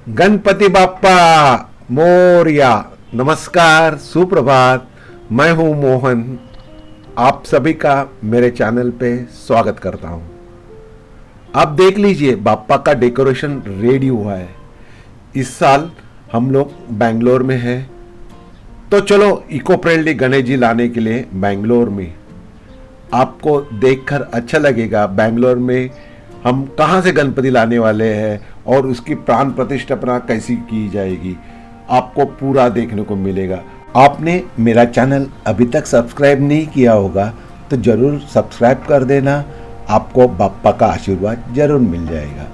गणपति बाप्पा मोरया। नमस्कार, सुप्रभात। मैं हूं मोहन। आप सभी का मेरे चैनल पे स्वागत करता हूं। आप देख लीजिए, बाप्पा का डेकोरेशन रेडी हुआ है। इस साल हम लोग बेंगलोर में हैं, तो चलो इको फ्रेंडली गणेश जी लाने के लिए बेंगलोर में। आपको देखकर अच्छा लगेगा बेंगलोर में हम कहाँ से गणपति लाने वाले हैं और उसकी प्राण प्रतिष्ठापना कैसी की जाएगी, आपको पूरा देखने को मिलेगा। आपने मेरा चैनल अभी तक सब्सक्राइब नहीं किया होगा तो ज़रूर सब्सक्राइब कर देना, आपको बाप्पा का आशीर्वाद जरूर मिल जाएगा।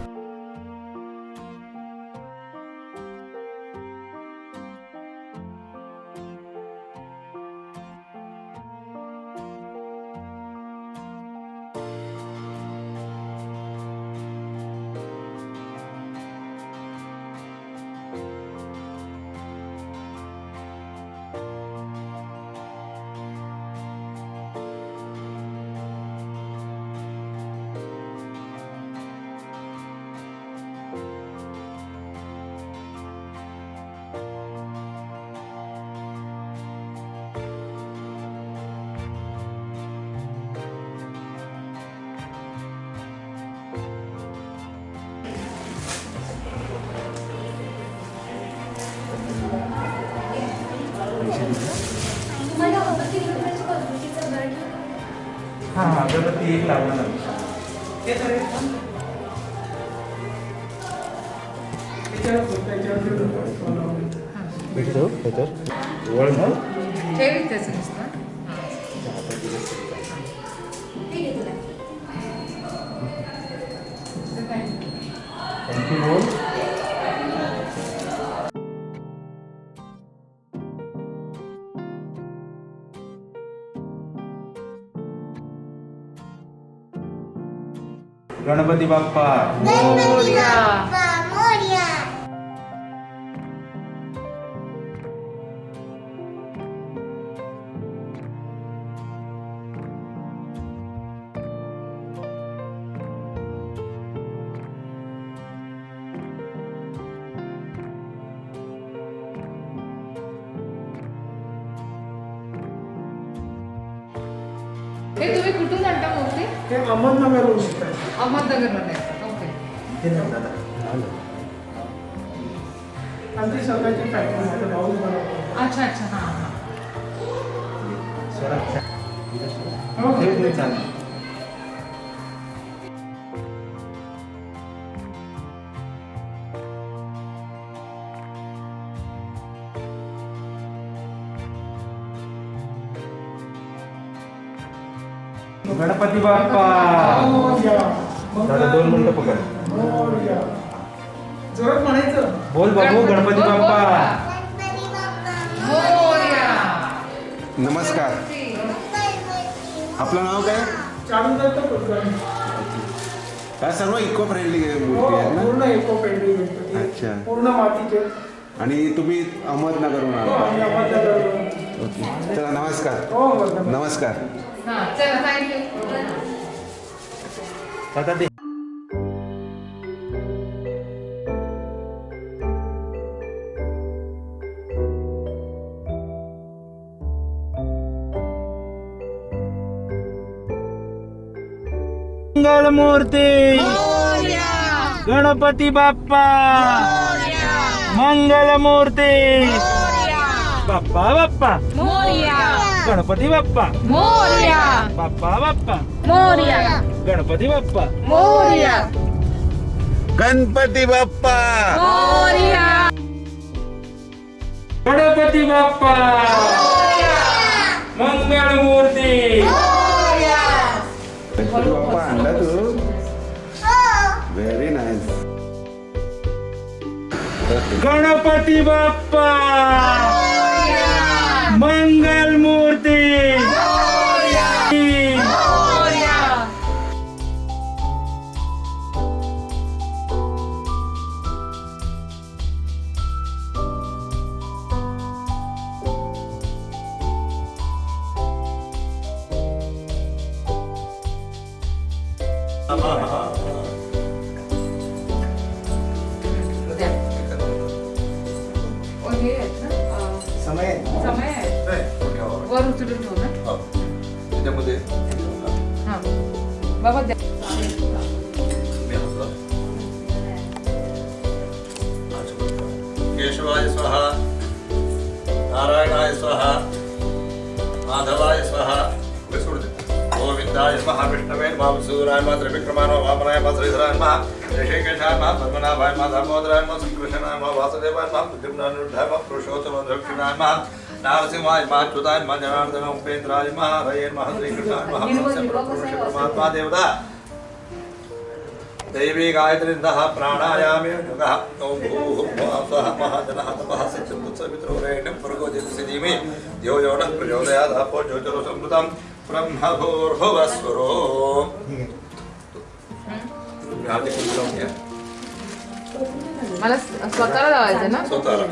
हाँ हाँ अगरबत्ती एक लावणार ते सर ठेवी त्याचं नुसतं. गणपती बाप्पा मोरया. हे तुम्ही कुठून आणता मोठी? ते अहमदनगरहून येतात. अहमदनगरमध्ये असतात. ओके. आमची स्वतःची फॅक्टरी आहे, भाऊच बनवतो. अच्छा अच्छा हां हां. हो, ते चालेल. गणपती बाप्पा मोरया. दादा 2 मिनिटं पकड. मोरया. जोरात म्हणायचं. बोल बाबू गणपती बाप्पा. मोरया. नमस्कार, आपलं नाव काय? चालूदत्त कुलकर्णी. काय सर्व इको फ्रेंडली हो, मूर्ती आहेत ना? पूर्ण इको फ्रेंडली गणपती. अच्छा. पूर्ण मातीचे. आणि तुम्ही अहमदनगरहून हो, आम्ही आला? अहमदनगरहून. ओके, चला नमस्कार. हो, हो, नमस्कार. नमस्कार. हां चला थँक्यू. दादा दे. मंगल मूर्ती गणपती बाप्पा मंगल मूर्ती बाप्पा बाप्पा मोरया. गणपती बाप्पा मोरया. बाप्पा बाप्पा मोरया. गणपती बाप्पा मोरया. गणपती बाप्पा मोरया. गणपती बाप्पा मंगल मूर्ती गणपती बाप्पा आणला तू? Very nice. गणपती बाप्पा मंगल मूर्ती समय आहे वर उचलून ठेवू ना त्याच्यामध्ये हा बाबा द्या. केशवाय स्वाहा, नारायणाय स्वाहा, माधवाय स्वाहा, गोविंदाय स्वाहा, विष्णवे नमः, मधुसूदनाय नमः, त्रिविक्रमाय नमः, वामनाय नमः, श्रीधराय नमः, ऋषिकेशाय नमः, पद्मनाभाय नमः, दामोदराय नमः, श्रीकृष्णाय नमः, वासुदेवाय नमः, प्रद्युम्नाय नमः, पुरुषोत्तमाय दक्षिणाय नमः, नारसिंहाय नमः, अच्युताय नमः, जनार्दनाय नमः, उपेन्द्राय नमः, हरये नमः, श्रीकृष्णाय नमः, परमपुरुषे परमात्मा देवता दैवी गायत्री प्राणायामे युगः ओम भूर्भुवः स्वः महाजनः तपः सत्यं तत्सवितरो वरेण्यं भर्गो देवस्य धीमहि धियो यो नः प्रचोदयात् अपो ज्योतिरसमृतं ब्रह्मभूर्भुवस्वरो. मला स्वतःला लावायचं ना स्वतःला.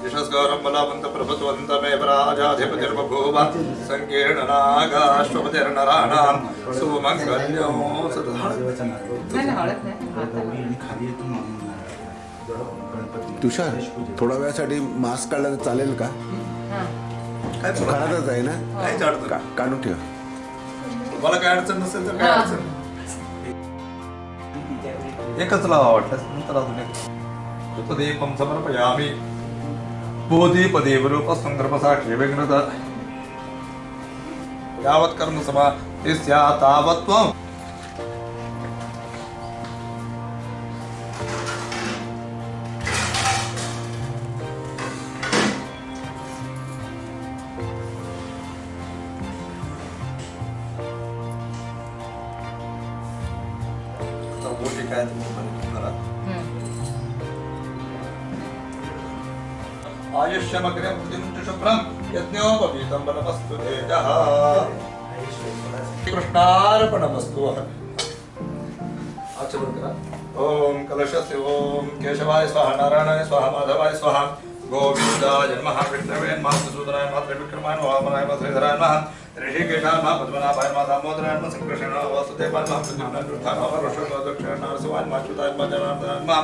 यशस्करं बलवन्त प्रभुत्वन्तमेव राजाधिपतिर्बभूव संकीर्णनागाश्वपतिर्नराणां सुमङ्गल्यो सदा. नाही ना, हळद नाही. तुषार थोड्या वेळासाठी मास्क काढला तर चालेल का? हा. काय काढतच आहे ना? काय अडचण काढून ठेव. मला काय अडचण नसेल तर काय अडचण एकच लावा वाटलं नंतर अजून एक दीपम समर्पयामी बोधीपदेव संदर्भसाक्षी विघ्नत यावत् कर्म समाप्तिस्या तावत् त्वम् मोठी काय आयुष्यमग्रे मृत्युं शुभ्रं यज्ञोपवीतं बलमस्तु तेजः कृष्णार्पणमस्तु. आचरण करा. ओम कलशस्य ओम केशवाय स्वाहा, नारायणाय स्वाहा, माधवाय स्वाहा, गोविंदाय नमः, विष्णवे नमः, मधुसूदनाय नमः, त्रिविक्रमाय नमः, वामनाय नमः, श्रीधराय नमः, ऋषिकेशाय नमः, पद्मनाभाय नमः, दामोदराय नमः, श्रीकृष्णाय नमः, वासुदेवाय नमः, प्रद्युम्नाय नमः, पुरुषोत्तमाय दक्षिणाय नमः, नरसिंहाय नमः, अच्युताय नमः, जनार्दनाय नमः,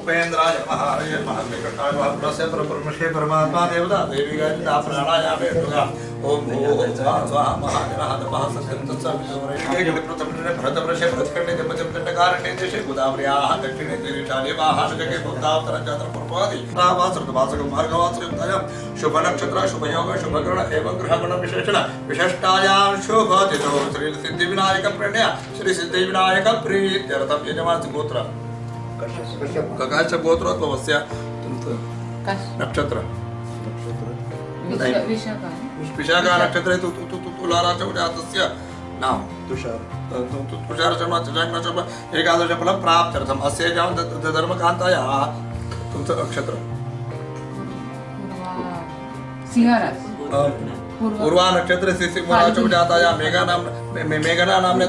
उपेन्द्राय नमः, हरये नमः, श्रीकृष्णाय नमः, परस्य परब्रह्मणे परमात्मा देवता देवी गायत्री प्राणायामे युगः ओम भूर्भुवः स्वः महाजनः तपः सत्यं तत्सवितरो वरेण्यं प्रथमने भरतवर्षे भरतखण्डे जन्मजन्मदण्डकारण्ये देशे गोदावर्याः दक्षिणे तीरेशाले वाहानजगे गोदावतरञ्चात्र पूर्वादि रावासृतवासकं भार्गवासृतयं शुभनक्षत्र शुभयोग शुभग्रह एवं ग्रहगुण विशेषण विशिष्टायां शुभतिथौ श्री सिद्धिविनायक प्रणय श्री सिद्धिविनायक प्रीत्यर्थं यजमानस्य गोत्र ककाच गोत्रोद्भवस्य नक्षत्र विशाखा विशाखा नक्षत्रे तुलाराच्या जातस्य नाम तुषार. तुषार शर्मा एकादश फलं प्राप्त्यर्थम् अस्य धर्मकान्तायाः तुमचं नक्षत्र सिंहराज पूर्वा नक्षत्र सिंहराजौ जातायाः मेघना नाम्ने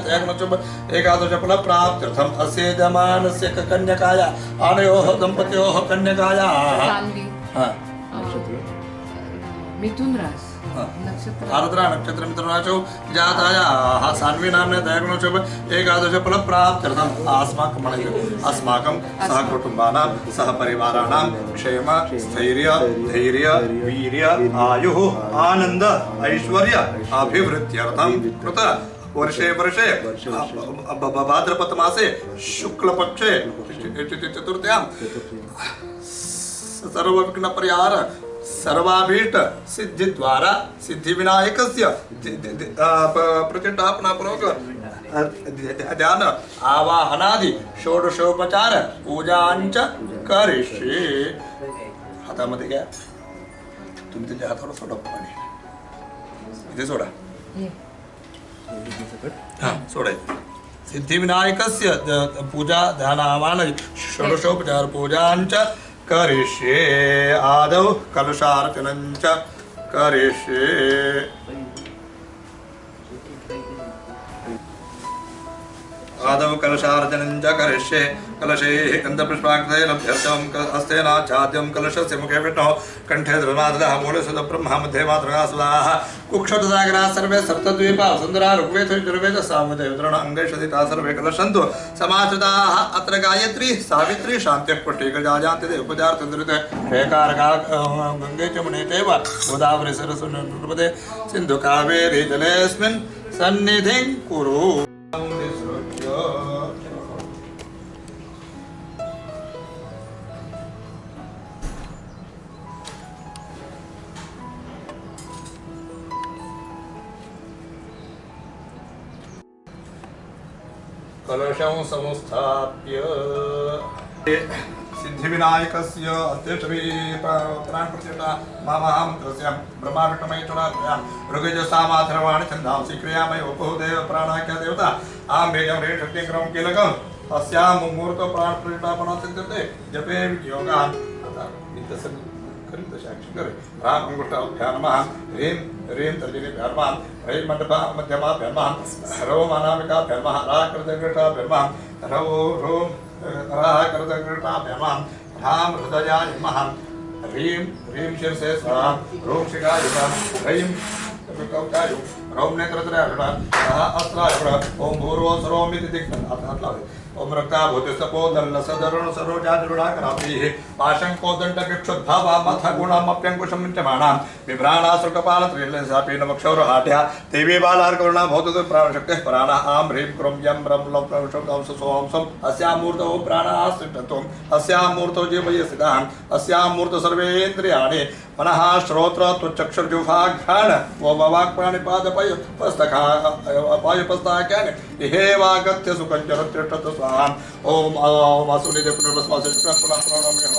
एकादश फलं प्राप्त्यर्थम् अस्य यजमानस्य कन्यकायाः आनयोः दम्पत्योः कन्यकायाः मिथुन रास नक्षत्र आर्द्रा नक्षत्र मिथुनाचौ जातायाः सान्वी नाम्ने दयगुणोचौ एकादश फलप्राप्त्यर्थम् अस्माकं सह कुटुम्बानां सह परिवाराणां क्षेम स्थैर्य धैर्य वीर्य आयुः आनन्द ऐश्वर्य अभिवृद्ध्यर्थं कृत वर्षे वर्षे भाद्रपद मासे शुक्लपक्षे चतुर्थ्यां सर्वविघ्नपरिहार सर्वाभीष्ट सिद्धि द्वारा सिद्धि विनायकस्य प्रतिष्ठापनापूर्वक ध्यान आवाहनादि षोडशोपचार पूजांच करिष्ये. हातामध्ये घ्या तुम्ही तुमच्या हातावर सोडा पाणी इथे सोडा. हा सोडायचं. सिद्धिविनायकस्य पूजा ध्यान आवाहन षोडशोपचार पूजांच करिष्ये. आदौ कलशार्चनञ्च करिष्ये. आदौ कलशार्चनं च करिष्ये कलशे गन्धपुष्पाक्षतैरभ्यर्थं हस्तेनाच्छाद्यं कलशस्य मुखे विष्णोः कण्ठे धर्मादः मूले सुतब्रह्मा मध्ये मातृका सुधाः कुक्षुटसागराः सर्वे सप्तद्वीपाः सुन्दरा ऋग्वेद सामदेवतरण अङ्गैषधिताः सर्वे कलशन्तु समाश्रिताः अत्र गायत्री सावित्री शान्त्यः पुष्टिकजाजान्ति उपचारतन्द्रिते क्षेकारका गङ्गे च मुनेतेव गोदावरी सरस्वती नर्मदे सिन्धु कावेरी जलेऽस्मिन् सन्निधिं कुरु कलशं संस्थाप्य सिद्धिविनायकस्य अध्यक्षभी प्राणप्रतिष्ठा महामन्त्रस्य ब्रह्माविष्णुमहेश्वराभ्यां ऋग्यजुस्सामाथर्वाणि छन्दांसि क्रियामय उपहुदेव प्राणाख्या देवता आं वेगं ह्रीं शक्तिं क्रमं कीलकम् अस्यां मुहूर्त प्राणप्रतिष्ठापनसिद्ध्यते जपे विनियोगान् राम अंगुष्ठाभ्यां नमः ह्रीं ह्रीं तर्जनीभ्यां नमः ह्रीं मध्यमाभ्यां नमः ह्रौं अनामिकाभ्यां नमः राकृतकृष्टाभ्यां नमः ह्रौं राकृतकृष्टाभ्यां नमः ह्रां हृदयाय नमः ह्रीं ह्रीं शिरसे स्वाहा ह्रौं शिखाय ह्रीं कौकाय ह्रौं नेत्रत्रयाय अस्त्राय ओं भूर्वः सर्वमिति दिक् ओम रक्ताभूतिस्तपोदल्लसदरुण सरोजाजरुणाकराभिः पाशङ्कोदण्डभिक्षुद्भावा मथ गुणमप्यङ्कुशं विद्यमानां बिभ्राणासुकपालत्रिलसापि नमक्षौरहाट्या देवी बालार्कवर्णा भवतु प्राणशक्तिः प्राणः आं ह्रीं क्रों यं रं लं सोऽंसम् अस्यां मूर्तौ प्राणाः सृष्टन्तुम् अस्यां मूर्तौ जीवये स्थिताः अस्यां मूर्तौ सर्वेन्द्रियाणि मनः श्रोत्र त्वचक्षुर्जुभाघ्राण वाक्प्राणिपादपयपस्तकायुपस्ताख्यानि इहेवागत्य सुकञ्चरतिष्ठतु स्वाहाम् ॐ वासुदेव पुनर्वस्वासे पुनः प्रणम्यं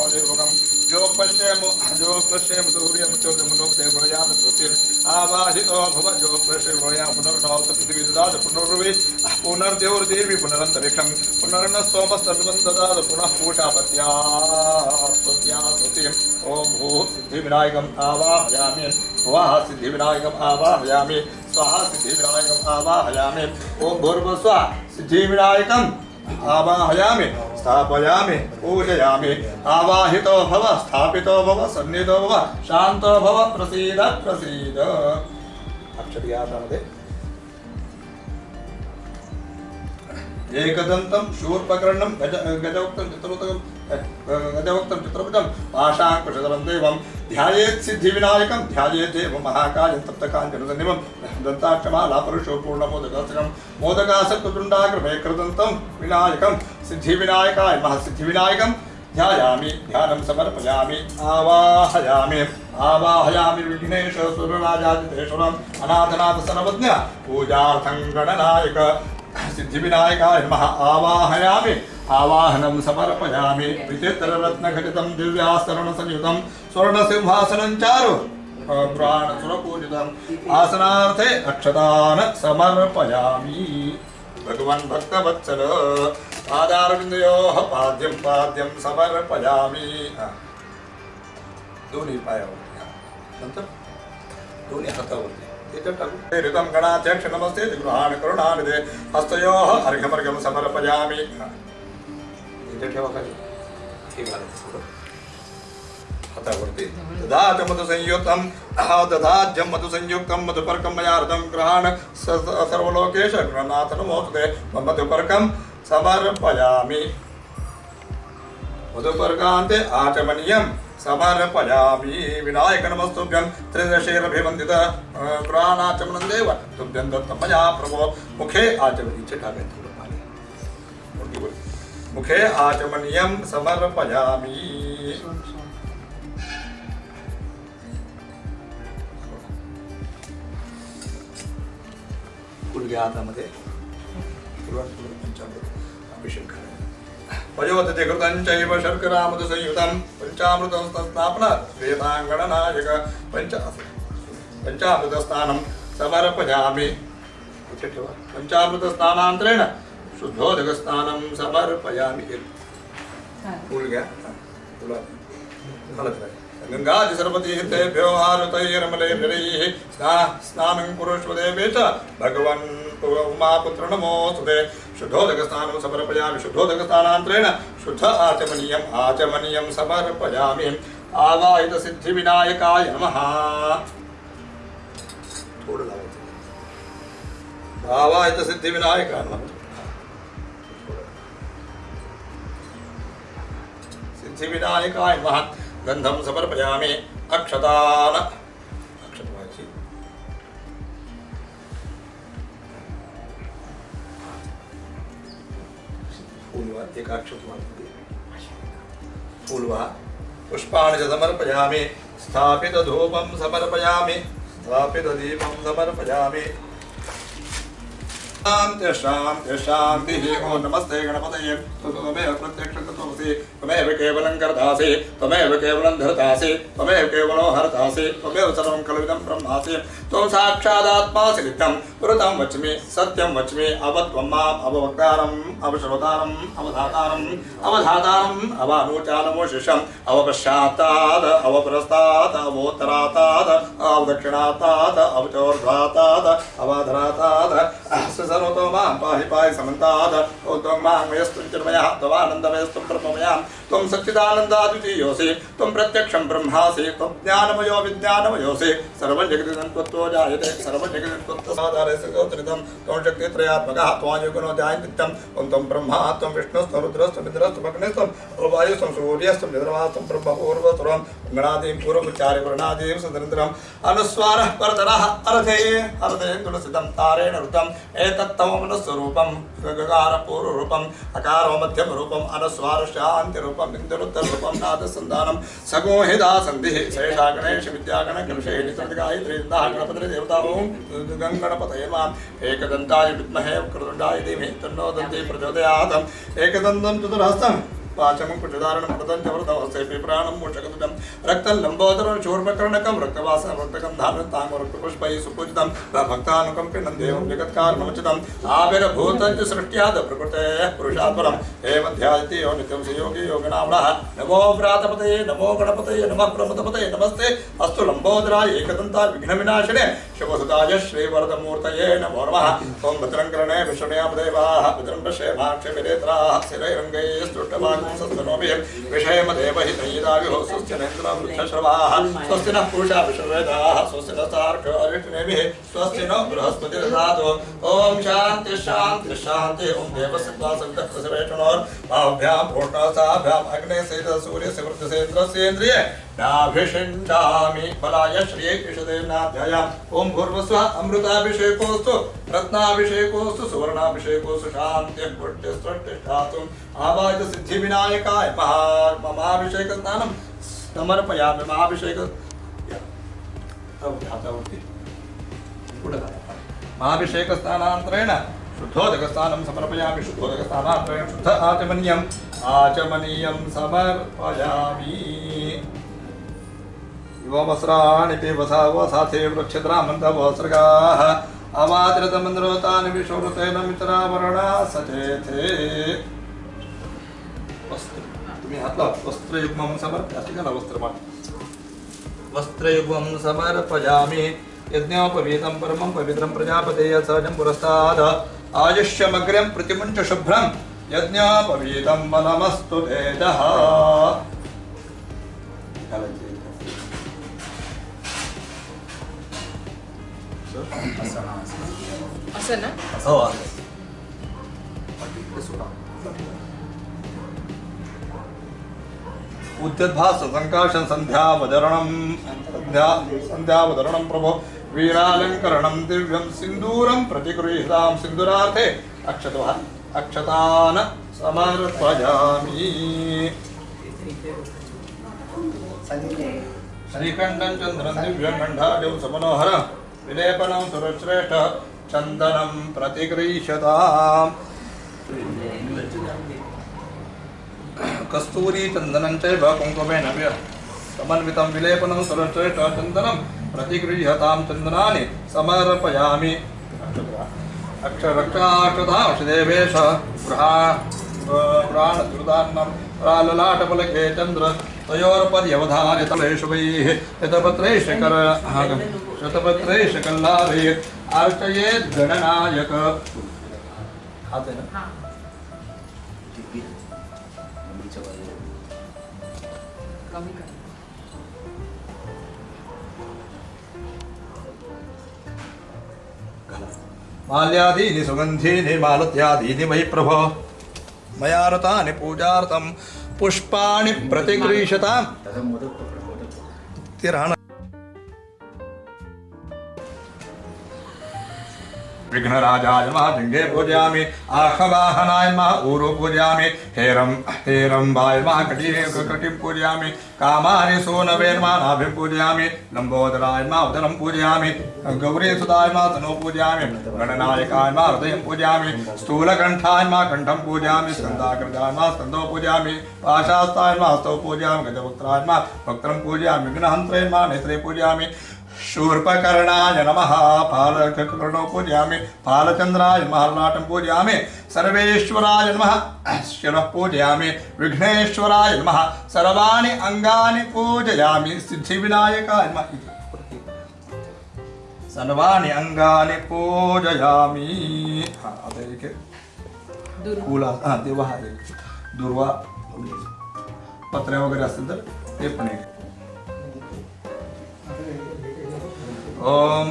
जो पश्येम सूर्यं चोदमुनोदेवयाम ज्योतिर् आवाहितो भव जो पश्येम पुनर्नवत पृथिवी ददात पुनर्भुवि पुनर्देवदेवी पुनरन्तरिक्षं पुनर्न सोमस्तन्वं ददात पुनः पूषापत्या स्तुत्या ओम भू सिद्धिविनायकम् आवाहयामि स्वाहा सिद्धिविनायकम् आवाहयामि स्वाहा सिद्धिविनायकम् आवाहयामि ओम भूर्भुवस्सुवः सिद्धिविनायकम् आवाहयामि स्थापयामि पूजयामि आवाहितो भव स्थापितो भव सन्निधो भव शान्तो भव प्रसीद प्रसीद अक्षर्यामध्ये एकदन्तं शूर्पकर्णं गजवक्तं चित्रपटं पाशाङ्कुशधरं देवं ध्यायेत् सिद्धिविनायकं ध्यायेत् देवं महाकायं तप्तकाञ्चनसन्निभं दन्ताक्षमाला पुरुषो पूर्णमोदकासकं मोदकासक्तुण्डाग्रमेकृदन्तं विनायकं सिद्धिविनायकाय महासिद्धिविनायकं ध्यायामि ध्यानं समर्पयामि आवाहयामि आवाहयामि विघ्नेश सुरराजादितेश्वरम् अनाथनाथ सर्वज्ञ पूजार्थं गणनायक सिद्धिविनायकाय नमः आवाहयामि आवाहनं समर्पयामि विचित्ररत्नघटितं दिव्यास्तरणसंयुतं स्वर्णसिंहासनं चारु प्राणसुरपूजितम् आसनार्थे अक्षतान् समर्पयामि भगवन् भक्तवत्सल पादारविन्दयोः पाद्यं समर्पयामि दोन्ही पायावरती नंतर दोन्ही हातावरती ऋतं गणाध्यक्ष नमस्ते गृहाण करुणानिधे हस्तयोः अर्घ्यमर्घ्यं समर्पयामि इथे ठेवा खाली हे घालायचं हातावरती दधाच मधुसंयुक्तं मधुपर्कं मया हृतं गृहाण सर्वलोकेश गृहनाथ नमोस्तुते मधुपर्कं समर्पयामि मधुपर्कान्ते आचमनीयं समर्पयामि विनायक नमस्तुभ्यं त्रिदशैरभिवन्दित प्राणाचमनं देव तुभ्यं दत्तं मया प्रभो मुखे आचमनीय मुखे आचमनीयं समर्पयामि कुलग्यातामध्ये अभिषेक पयोदते कृतञ्चैव शर्करामृतसंयुतं पञ्चामृतं स्थापना वेदाङ्गणनायक पञ्चामृतस्नानं समर्पयामि पञ्चामृतस्नानान्तरेण शुद्धोदकस्नानं समर्पयामि गंगादि सर्वतीर्थेभ्यो हारुतैरमलेभिरैः स्नानं कुरुष्व देवे च भगवन् उमापुत्र नमोस्तुते शुद्धोदकस्नानं समर्पयामि शुद्धोदकस्नानान्तरेण शुद्ध आचमनीयं समर्पयामि आवाहित सिद्धिविनायकाय नमः थोड़ा लावायचं आवाहित सिद्धिविनायकाय नमः सिद्धिविनायकाय नमः गंधं समर्पयामि अक्षतान अक्षतवाची फूलवा एक अक्षतवाची फूलवा पुष्पाणि च समर्पयामि स्थापित धूपं समर्पयामि स्थापित दीपं समर्पयामि शांति शांति शांति ओम नमस्ते गणपतये त्वमेव प्रत्यक्षतोऽसि त्वमेव केवलं कर्तासि त्वमेव केवलं धर्तासि त्वमेव केवलो हर्तासि त्वमेव सर्वं खलुदं ब्रह्मासि त्वं साक्षादात्मासि नित्यं पुरतं वच्मि सत्यं वच्मि अवत्वं माम् अववक्तारम् अवश्रोतारम् अवधातारम् अवधातारम् अवानुचानमोशिषम् अवपश्चात्तात् अवपुरस्तात् अवोत्तरात्तात् अवदक्षिणात्तात् अवचोर्ध्वात्तात् अवाधरात्तात् सर्वतो मां पाहि पाहि समन्तात् त्वं मामयस्तु चिन्मयः त्वमानन्दमयस्तु ब्रह्ममयः त्वं सच्चिदानन्दाद्वितीयोऽसि त्वं प्रत्यक्षं ब्रह्मासि त्वं ज्ञानमयो विज्ञानमयोऽसि सर्वं जगदिदं त्वत्तो जायते सर्वं जगदिदं त्वत्तसाधारयस्य गोत्रितं त्वं शक्तित्रयात्मकः त्वायुगुणो जायन्तित्यं त्वं ब्रह्मा त्वं विष्णुस्त्वं रुद्रस्त्वं मित्रस्त्वं अग्निस्त्वं वायुस्त्वं सूर्यस्त्वं चन्द्रमास्त्वं ब्रह्मपूर्वस्वरं गणादीं पूर्वमुच्चार्य वर्णादीं सदनन्तरम् अनुस्वारः परतरः अर्थे तुलसितं तारेण ऋतम् एतत्तममनुस्वरूपं गकारपूर्वरूपं अकारो मध्यमरूपं अनुस्वार शान्तिरूपं बिन्दुरुत्तररूपं नादसन्धानं सगोहिदा सन्धिः शेषा गणेश विद्यागणकलुषे निसर्गायत्री गणपतिरे देवता ॐ गणपतये नमः एकदन्ताय विद्महे वक्रतुण्डाय धीमहि तन्नो दन्ती प्रचोदयात् एकदन्तं चतुर्हस्तं पाचमं कुचधारणं प्रदञ्चवरदवस्ते पिप्राणं मोचकदुडं रक्तं लम्बोदरं शूर्पकर्णकं रक्तवासं रक्तगन्धानं तां रक्तपुष्पैः सुपूजितं भक्तानुकम्पिनं देवं जगत्कारणमुचितम् आविर्भूतं च सृष्ट्याद् प्रकृतेः पुरुषात् परं एवध्यायति यो नित्यं स योगी योगिनाम्नः नमो व्रातपतये नमो गणपतये नमः प्रमदपतये नमस्ते अस्तु लम्बोदराय एकदन्ताय विघ्नविनाशिने शुभसुताय श्रीवरदमूर्तये नमो नमः ॐ भद्रं कर्णे विष्णुयामदेवाः भद्रं पश्येमाक्षभिनेत्राः स्थिरैरङ्गैः स्तुष्टवान् सस्तनोभिः विषयमदेव हि नयिदाविहो स्वस्य नेन्द्रवृक्षश्रवाः स्वस्ति नः पूषा विश्ववेदाः स्वस्ति नः सार्क्ष्यरिष्टनेमिः स्वस्ति नो बृहस्पतिर्दधातु ॐ शान्ति शान्ति शान्ति ॐ देवस्य त्वा सवितः भूष्णासाभ्याम् अग्ने सहित सूर्यस्य वृद्धसेन्द्रस्येन्द्रिये नाभिषिञ्चामि बलाय श्रिये कृषदेनाध्यायाम् ॐ भूर्भुवस्वः अमृताभिषेकोऽस्तु रत्नाभिषेकोऽस्तु सुवर्णाभिषेकोऽस्तु शान्तिः पुष्टिस्त्वष्टिष्ठातुम् आवाहित सिद्धिविनायकाय ममाभिषेकस्नानं समर्पयामि महाभिषेकस्नानान्तरेण शुद्धोदकस्नानं समर्पयामि शुद्धोदकस्नानान्तरेण शुद्ध आचमनीयं समर्पयामि वस्त्राणि पिबसाथे वृक्षद्रामन्तवस्त्रगाः अवाद्रतमन्द्रोतानि विशोरुतेन मित्रावरणा सचेथे वस्त्र तुम्ही हात लावा वस्त्रयुग्मं समर्पयामि वस्त्रयुग्मं समर्पयामि यज्ञोपवीतं परमं पवित्रं प्रजापतेय सहजं पुरस्ताद आयुष्यमग्र्यं प्रतिमुञ्च शुभ्रं यज्ञोपवीतं बलमस्तु तेजः असं ना हो उद्यद्भास संकाशन संध्यावदरणं प्रभो वीरालंकरणं दिव्यं सिंदूरं प्रतिगृहीतां सिंदूरार्थे अक्षतान् समर्पयामि श्रीकण्ठं चन्द्रं दिव्यं गण्डाढ्यं समनोहर विलेपनं सुरश्रेष्ठ चन्दनं प्रतिगृह्यताम् कस्तूरी चन्दनं चैव कुङ्कुमेन समन्वितं विलेपनं सुरश्रेष्ठ चन्दनं प्रतिगृह्यतां चन्दनानि समर्पयामि अक्षरक्षाक्षतांशदेवेश प्राणदुर्दान्नं प्राललाटपलके चन्द्र तयोर्पर्यवधारितलेशवैः शतपत्रैः शकल्लाभैः अर्चयेद् गणनायक हात आहे ना हाँ कमी कर माल्यादीनि सुगन्धीनि मालत्यादीनि मयि प्रभो मया रतानि पूजार्थं पुष्पाणि प्रतिगृह्यताम् तिरहण विघ्नराजाय नमः लिंगे पूजयामि आखवाहनाय नमः ऊरु पूजयामि हेरम्बाय नमः कटिं पूजयामि कामानि सोनवे नमः नाभिं पूजयामि लम्बोदराय नमः उदरं पूजयामि गौरीसुताय नमः तनों पूजयामि गणनायकाय नमः हृदयं पूजयामि स्थूलकण्ठाय नमः कण्ठं पूजयामि स्कन्धाकृताय नमः स्कन्धौ पूजयामि पाशास्ताय नमः हस्तौ पूजयामि गजवक्त्राय नमः वक्त्रं पूजयामि विघ्नहन्त्रे नमः नेत्रे पूजयामि शूर्पकर्णाय नमः फालकर्णौ पूजयामि फालचन्द्राय नमः ललाटं पूजयामि सर्वेश्वराय नमः शिरः पूजयामि विघ्नेश्वराय नमः सर्वाणि अङ्गानि पूजयामि सिद्धिविनायकाय नमः सर्वाणि अंगानि पूजयामि आता एक फुला देवा दुर्वा पत्रे वगैरे असतील तर ते पण एक ओम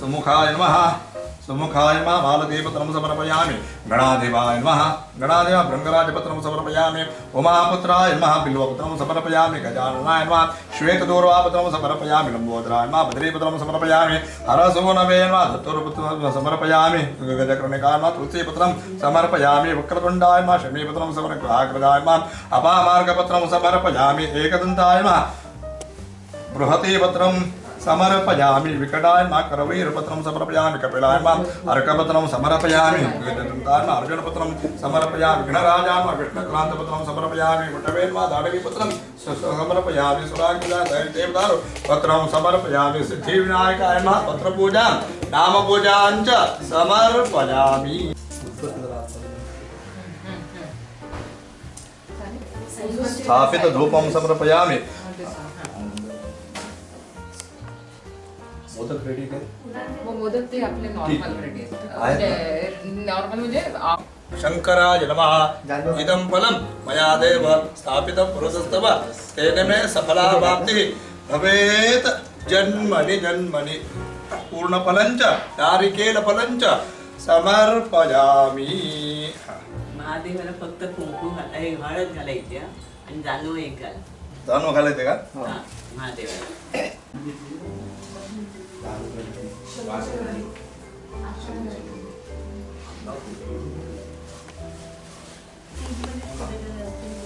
सुमुखाय नमः सुमुखाय नमः बालदेवपत्रं समर्पयामि गणाधिपाय नमः गणाधिप भृङ्गराजपत्रं समर्पयामि उमापुत्राय नमः बिल्वपत्रं समर्पयामि गजाननाय नमः श्वेतदूर्वापत्रं समर्पयामि लम्बोदराय नमः बद्रीपत्रं समर्पयामि हरसोनवे नमः दत्तोरपत्रं समर्पयामि गजकर्णिकाय नमः तुलसीपत्रं समर्पयामि वक्रतुण्डाय नमः शमीपत्रं समर्पयामि नमः अपामार्गपत्रं समर्पयामि एकदन्ताय नमः बृहतीपत्रं समर्पयामि विकटाय नमः करवीरपत्रं समर्पयामि कपिलाय नमः अर्कपत्रं समर्पयामि गजदन्ताय नमः अर्जुनपत्रं समर्पयामि गणराजाय नमः कृष्णक्रान्तपत्रं समर्पयामि वटवे नमः दाडवीपत्रं समर्पयामि सुराकिलाय देवदारु पत्रं समर्पयामि सिद्धिविनायकाय नमः पत्रपूजां नामपूजां च समर्पयामि स्थापित धूपं समर्पयामि मोदक रेडी कर वो मोदक ते आपले नॉर्मल रेडी नॉर्मल म्हणजे शंकराय नमः इदं फलं मया देव स्थापितं पुरस्तव तेन मे सफलावाप्तिः भवेत् जन्मनि जन्मनि पूर्णफलं च नारिकेलफलं च समर्पयामि महादेवाला फक्त कुंकू हळद घालायची आणि जानू एक घाल जाणू घालायचे का हा महादेवाला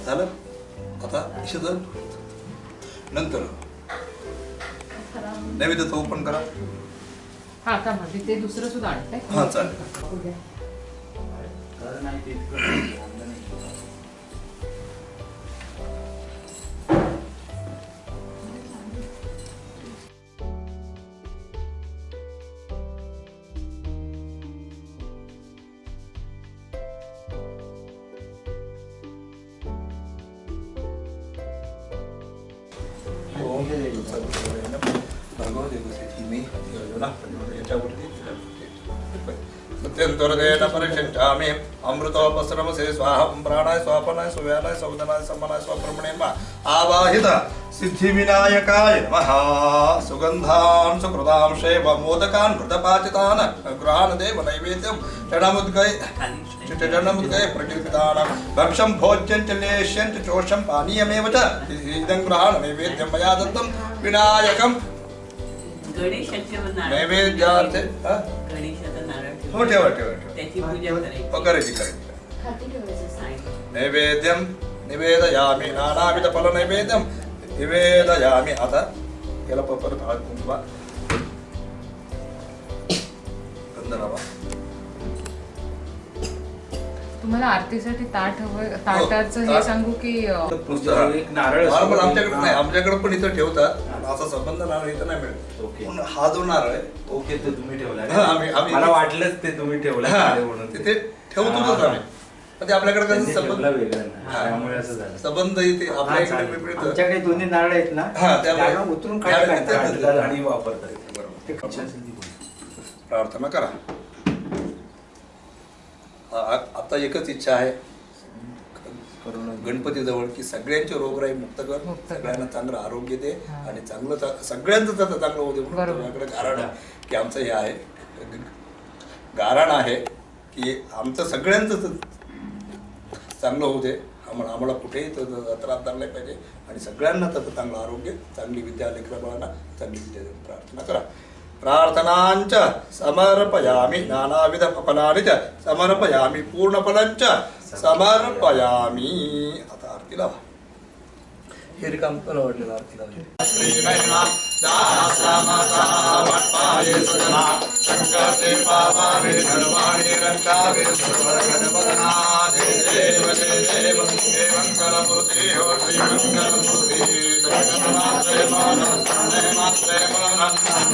झालं आता ईशोधन नंतर नैवेद्य तो ओपन करा हा का मध्ये ते दुसरं सुद्धा आणतंय हा चालेल सत्यन्तरदेन परिषिञ्चामि अमृतोपस्रमसे स्वाहं प्राणाय स्वापनाय सुव्यानाय सौदनाय सम्मनाय स्वब्रह्मणे नमः आवाहित सिद्धिविनायकाय नमः सुगन्धान् सुकृतां शैव मोदकान् घृतपाचितान् गृहान् देव नैवेद्यं चरणमुद्गये प्रकीर्तितानां भक्षं भोज्यं च लेष्यं च चोषं पानीयमेव च इदं गृहान् नैवेद्यं मया दत्तं विनायकं गणेशाच्या नैवेद्यार्थे गणेशाचा नारळ हो ठेवा त्याची पूजा करायची करायची नैवेद्यं निवेदयामि नानाविध फल नैवेद्यं निवेदयामि आता याला परत हळद कुंकवा गंधरावा तुम्हाला आरतीसाठी ताट हवं ताटाचं हे सांगू की एक नारळ नॉर्मल आमच्याकडे नाही आमच्याकडे पण इथं ठेवतात असा संबंध नारळ इथं नाही मिळत ओके. पण हा जो नारळ आहे ओके ते तुम्ही ठेवला हा, आम्ही- मला वाटलंच ते तुम्ही ठेवला हा, म्हणून तिथे ठेवतोच आम्ही पण ते आपल्याकडे कसं त्यांनी संबंध ठेवला वेगळा ना. हा. त्यामुळे असं झालं संबंध इथे हा, आपल्या इकडे चालेल. मिळतं आमच्याकडे दोन्ही नारळ आहेत ना हा, त्यामुळे- त्याला उतरून त्यामुळे काढतात. ते- काढतात आणि वापरतात बरोबर. ते इच्छा असेल ती बोल. प्रार्थना करा आता एकच इच्छा आहे गणपती जवळ की सगळ्यांचे रोगराई मुक्त कर, सगळ्यांना चांगलं आरोग्य दे आणि चांगलं सगळ्यांचं चांगलं होऊ दे. म्हणून तुझ्याकडे गारण आहे की आमचं हे आहे, गारण आहे की आमचं सगळ्यांचं चांगलं होऊ दे. आम्हाला कुठेही त्रास झाला नाही पाहिजे आणि सगळ्यांना त्याचं चांगलं आरोग्य, चांगली विद्या, लेकराबाळांना चांगली विद्या देऊन प्रार्थना करा. प्रार्थनांच समर्पयामि नानाविध फलानि च समर्पयामि पूर्णफलंच समर्पयामि. आता आरती लावा. हे रिकाम वाटलेलं आरती लावा. शंकरते पावावे धर्माणे रक्षावे सर्वगणपदना देव देव मंगलमूर्ति हो श्री मंगलमूर्ति जगन्नाथे मानसने मात्रे मन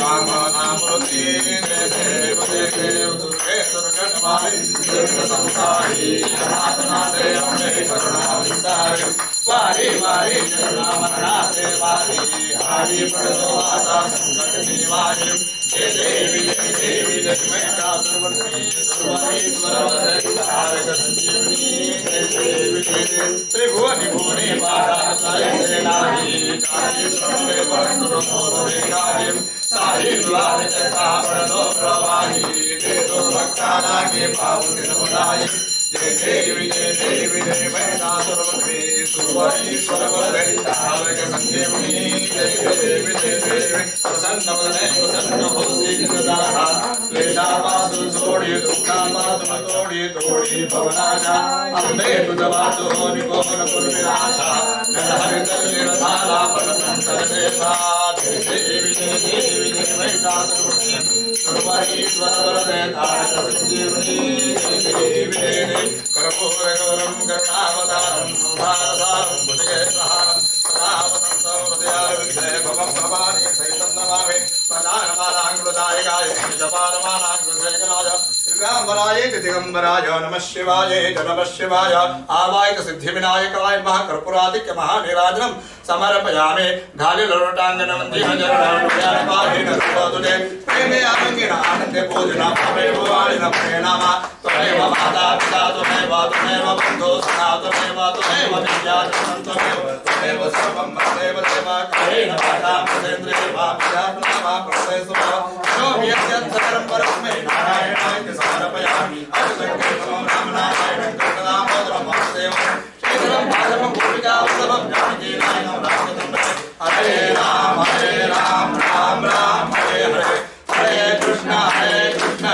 कामनामूर्ति देव देव दुर्गे दुर्गणमाई दुर्ग संसारी अनाथनाथे अम्बे करुणा विस्तारी वारी वारी जन्मनाथे वारी हारी पड़ो आता संकट निवारी जय देवी जय देवी जय मैया सर्वश्री सर्वरी तारक संजीवनी जय देवी जय देवी त्रिभुवनि भुवनि पादाय नाही काली सर्वे परंतु मोरे कार्य सारी द्वार चका पड़ो प्रवाही देतो भक्ताना के पावन गुणाई जय देवी जय मैया सर्वश्री सर्वरी सर्वरी तारक संजीवनी जय देवी प्रसन्न वदने प्रसन्न होसी जगदाहा क्लेशापासु छोड़ी दुःखापासु तोड़ी भवनाशा अम्बे तुझवासो निकोन पुर्विनाशा जलहरित निरधारा पटसंतर देवा जय देवी जय मैया सर्वश्री सर्वरी सर्वरी तारक संजीवनी जय देवी कर्पूरगौरं करुणावतारं संसारसारं भुजगेन्द्रहारं सदा वसन्तं हृदयारविन्दे भवं भवानी सहितं नमामि प्रधानमालाङ्कृतायकाय जपानमालाङ्कृतैकनाय दिव्याम्बराय दिगम्बराय नमः शिवाय आवाहित सिद्धिविनायकाय महाकर्पूरादित्य महानीराजनं समर्पयामि घाली लरोटाङ्गनं दीनजरणं तुदे प्रेमे आनन्देन आनन्दे पूजना भवेव वाणिन प्रेणामा त्वमेव माता पिता त्वमेव बन्धो सखा त्वमेव विद्या त्वमेव सर्वं मदेव देव कायेन वाचा मदेन्द्रिये वा विद्यात्मना वा प्रसय सुभा यो यत् सकलं परस्मै नारायणाय समर्पयामि अवसंकीर्तनं रामनारायणं कृष्णदामोदरं वासुदेवं श्रीधरं माधवं गोपिकावल्लभं जानकीनायकं रामचन्द्रं हरे राम राम राम हरे हरे हरे कृष्ण कृष्ण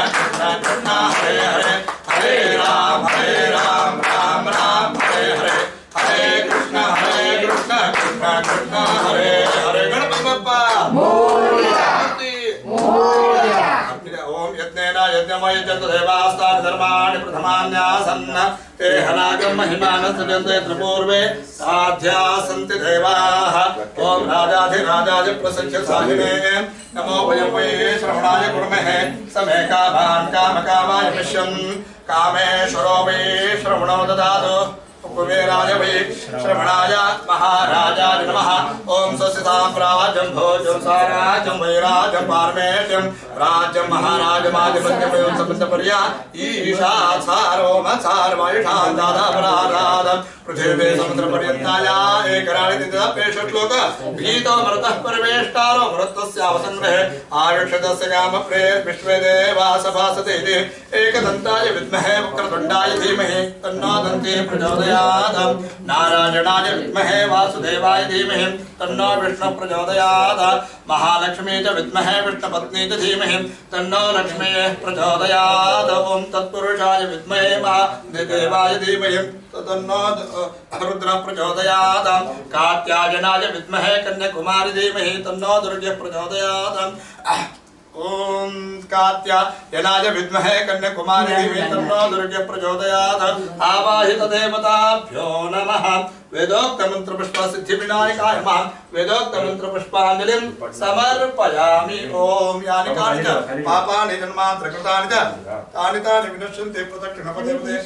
कृष्ण हरे हरे हरे राम राम राम हरे हरे हरे कृष्ण कृष्ण कृष्ण हरे हरे. गणपति बप्पा मोरया. ओम यज्ञेन यज्ञमय जगदेवास्तानि धर्माणि प्रथमान्यासन्न ते हनागं महिमानं सजन्ते यत्र पूर्वे साध्या सन्ति देवाः. ओम राजाधिराजाय प्रसज्य साहिने नमो वयं वै श्रवणाय कुर्महे समे कामान् कामकामाय पश्यन् कामेश्वरो वै श्रवणो ददातु कुबेराय वै श्रवणाय महाराजाय नमः. ओम स्वस्तितां प्राज्यं भोजं साराज्यं वैराज्यं पारमेष्ट्यं राज्यं महाराजमाधिपत्यं सपत्पर्या ईशा सारो मत्सारवायुषां दादापराराधं पृथिवी समुद्रपर्यन्ताया एकराणि दिदपेशश्लोक भीतो मृतः परिवेष्टारो मृतस्यावसंग्रहे आयुष्यतस्य कामप्रे विश्वे देवा सभासते इति एकदन्ताय विद्महे वक्रतुण्डाय धीमहि तन्नो दन्ति प्रचोदयात्. नारायणाय विद्महे वासुदेवाय धीमहि तन्नो विष्णुः प्रचोदयात्. महालक्ष्मी च विद्महे विष्णुपत्नी च धीमहि तन्नो लक्ष्मीः प्रचोदयात्. ओम तत्पुरुषाय विद्महे महादेवाय धीमहि तन्नो रुद्रः प्रचोदयात्. कात्यायनाय विद्महे कन्याकुमारी धीमहि तन्नो दुर्गः प्रचोदयात्. ओम कात्यायनाय विद्महे कन्याकुमारी धीमहि तन्नो दुर्गः प्रचोदयात्. आवाहित देवताभ्यो नमः. वेदोक्त मंत्र पुष्प सिद्धि विनायकाय नमः. वेदोक्त मंत्र पुष्पांजलिं समर्पयामि. ओम यानि कानि च पापानि जन्मांतर कृतानि च तानि तानि विनश्यन्ति प्रदक्षिणपदे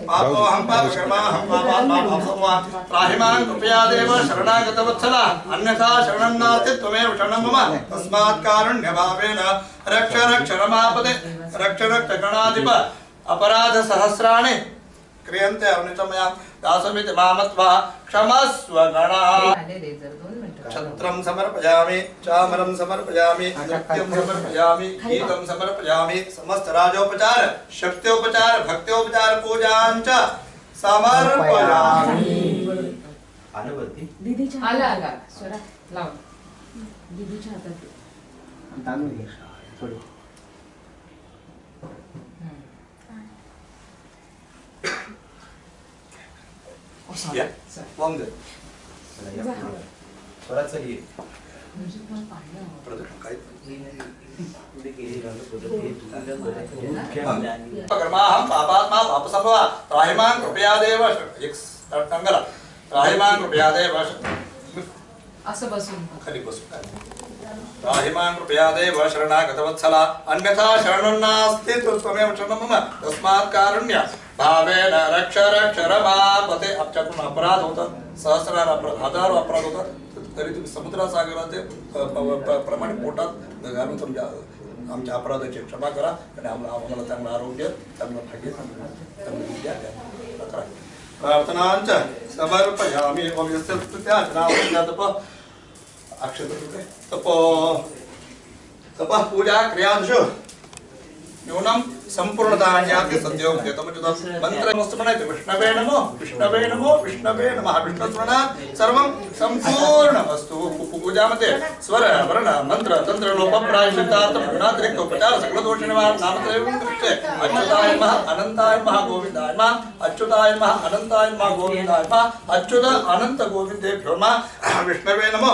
पापोऽहं पापकर्माहं पापात्मा पापसंवा त्राहिमां कृपया देव शरणागत वत्सला अन्यथा शरणं नास्ति त्वमेव शरणं मम तस्मात् कारुण्यभावेन रक्ष रक्ष रमापदे रक्ष रक्ष गणाधिप अपराध सहस्राणि क्रियन्ते अवनितमया दासमिति मामत्वा क्षमस्व गणः आलेले जर 2 मिनिटं छत्रं समर्पयामि चामरं समर्पयामि नृत्यं समर्पयामी गीतं समर्पयामि समस्त राजोपचार शक्त्योपचार भक्त्योपचार पूजांच समर्पयामि आला आला स्वरा लाव दीदीच्या हातात या वांग दे म्हणजे पण पाणी हवं. प्रदक्षिण काय आणि कर्माहं पापात्मा पापसंभवा त्राहिमां कृपया देव एक टंगला त्राहिमां कृपया देव असं बसून खाली बसू त्राहिमां कृपया देव शरणागतवत्सला अन्यथा शरणं नास्ति त्वमेव शरणं मम तस्मात् कारुण्य भावेन रक्ष रक्ष रमापते आमच्याकडून अपराध होतात सहस्रार अपराध हजारो अपराध होतात तरी तुम्ही समुद्रासागराचे प्रमाणे पोटात घालून समजा आमच्या अपराधाची क्षमा करा आणि आम्हाला चांगलं आरोग्य चांगलं भाग्य चांगली विद्या द्या करा प्रार्थनांच्या समर्पयामि ओम यस्य स्तुत्या तप अक्षत तप पूजा क्रियांशु न्यूनम संपूर्णतान्याद्य सद्योम देतमजुदम मंत्रमस्तु म्हणायचे विष्णवे नमो विष्णवे नमो विष्णवे नमः विष्णुस्मरणात् सर्वं संपूर्ण वस्तु पूजामध्ये स्वर वर्ण मंत्र तंत्र लोपप्राय सिद्धार्थ गुणातिरिक्त उपचार सकल दोष निवारण नामत्रयं कृत्य अच्युताय नमः अनंताय नमः गोविंदाय नमः अच्युताय नमः अनंताय नमः गोविंदाय नमः अच्युत अनंत गोविंदेभ्यो नमः विष्णवे नमो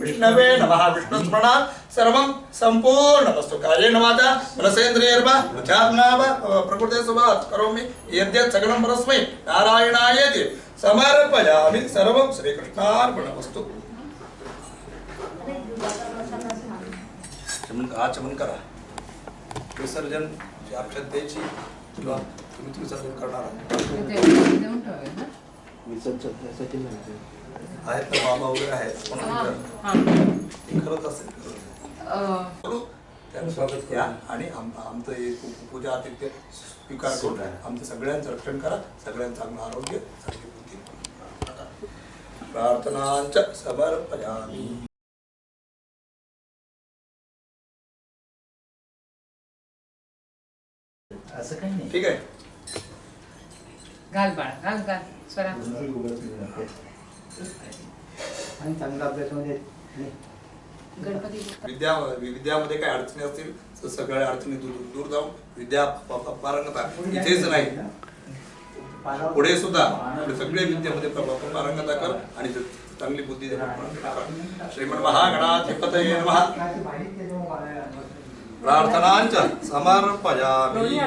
विष्णवे नमः विष्णुस्मरणात् सर्वं संपूर्ण वस्तु कायेन वाचा मनसेन्द्रियर्वा वचात्मना वा प्रकृते स्वभावात् करोमि यद्यत् सकलं परस्मै नारायणायेति समर्पयामि सर्वं श्रीकृष्णार्पणमस्तु आचमन करा विसर्जन अक्षतेची किंवा तुम्ही विसर्जन करणार देऊन ठेवूया ना. आहेत तर बाबा वगैरे आहेत हां. खरंच असेल त्यांचं स्वागत करा आणि आमचं हे पूजा आतिथ्य स्वीकार करून आमचं सगळ्यांचं रक्षण करा सगळ्यांचं चांगलं आरोग्य चांगली बुद्धी प्रार्थनांच समर्पयामि असं काही नाही. ठीक आहे घाल बाळा घाल घाल स्वरा आणि चांगला अभ्यासामध्ये गणपती विद्यामध्ये काही अडचणी असतील तर सगळ्या अडचणी दूर जाऊन विद्या पारंगता इथेच नाही पुढे सुद्धा सगळे विद्यामध्ये पारंगता कर आणि चांगली बुद्धी श्रीमन महागणाधिपतये नमः प्रार्थनांच समर्पयामि